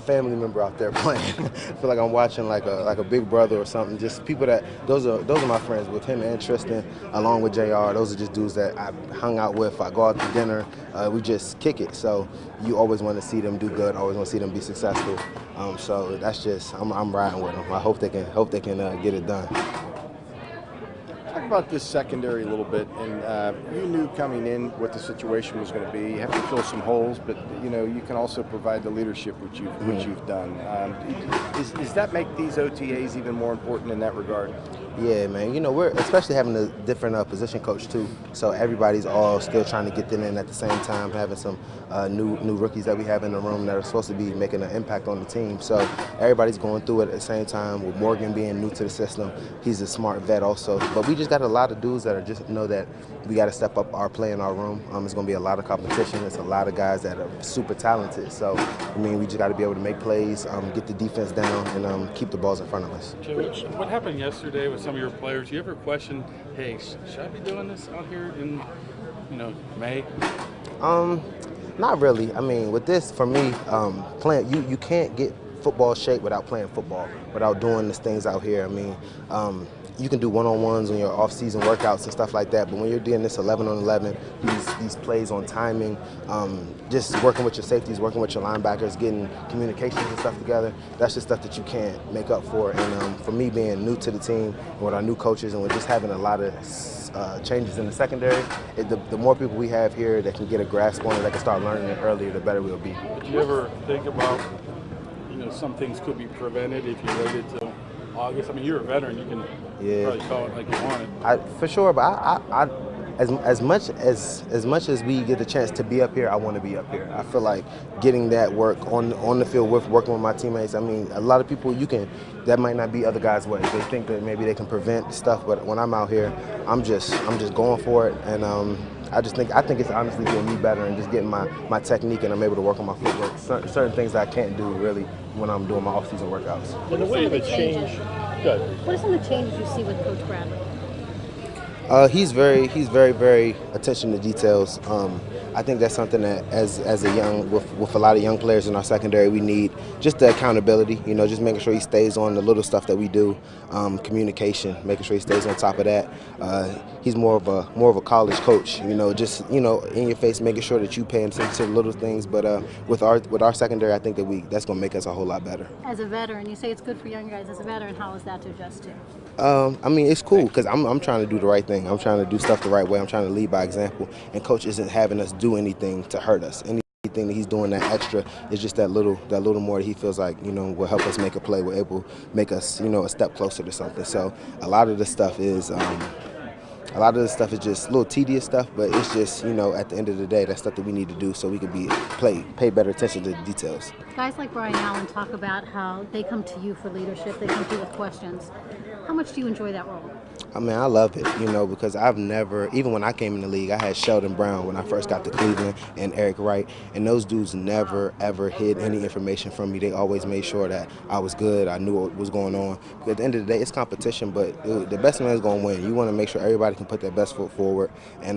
family member out there playing. I feel like I'm watching like a big brother or something. Just people that those are my friends. With him and Tristan, along with Jr. Those are just dudes that I hung out with. I go out to dinner. We just kick it. So you always want to see them do good. Always want to see them be successful. So that's just I'm riding with them. I hope they can get it done. Talk about this secondary a little bit, and you knew coming in what the situation was going to be. You have to fill some holes, but you can also provide the leadership which you've done. Does that make these OTAs even more important in that regard? Yeah, man. We're especially having a different position coach too. So everybody's all still trying to get them in at the same time. Having some new rookies that we have in the room that are supposed to be making an impact on the team. So everybody's going through it at the same time. With Morgan being new to the system, he's a smart vet also. But we just got a lot of dudes that are just know that we got to step up our play in our room. It's going to be a lot of competition. It's a lot of guys that are super talented. So we just got to be able to make plays, get the defense down, and keep the balls in front of us. Coach, what happened yesterday with some of your players? You ever question, hey, should I be doing this out here in, May? Not really. With this, for me, playing, you can't get football shape without playing football, without doing these things out here. You can do one-on-ones on your off-season workouts and stuff like that, but when you're doing this 11-on-11, these plays on timing, just working with your safeties, working with your linebackers, getting communications and stuff together, that's just stuff that you can't make up for. And for me being new to the team, and with our new coaches, and with just having a lot of changes in the secondary, the more people we have here that can get a grasp on it, that can start learning it earlier, the better we'll be. Did you ever think about, some things could be prevented if you waited till August? You're a veteran. You can probably call it like you want it. For sure, but I as much as we get the chance to be up here, I want to be up here. I feel like getting that work on the field with working with my teammates. A lot of people that might not be other guys' way. They think that maybe they can prevent stuff, but when I'm out here, I'm just going for it, and I think it's honestly getting me better and just getting my technique, and I'm able to work on my footwork. Certain things that I can't do really when I'm doing my off-season workouts. What are some of the changes? What are some of the changes you see with Coach Bradley? He's very, very attention to details. I think that's something that, as with a lot of young players in our secondary, we need just the accountability. Just making sure he stays on the little stuff that we do, communication, making sure he stays on top of that. He's more of a college coach. Just in your face, making sure that you pay attention to the little things. But with our secondary, I think that's going to make us a whole lot better. As a veteran, you say it's good for young guys. As a veteran, how is that to adjust to? It's cool because I'm trying to do the right thing. I'm trying to do stuff the right way. I'm trying to lead by example. And Coach isn't having us do anything to hurt us. Anything that he's doing that extra is just that little more that he feels like will help us make a play. Will able make us a step closer to something. So a lot of this stuff is just a little tedious stuff, but it's just at the end of the day, that's stuff that we need to do so we can pay better attention to the details. Guys like Brian Allen talk about how they come to you for leadership. They come to you with questions. How much do you enjoy that role? I love it, because I've never, even when I came in the league, I had Sheldon Brown when I first got to Cleveland and Eric Wright, and those dudes never, ever hid any information from me. They always made sure that I was good, I knew what was going on. Because at the end of the day, it's competition, but the best man is going to win. You want to make sure everybody can put their best foot forward, and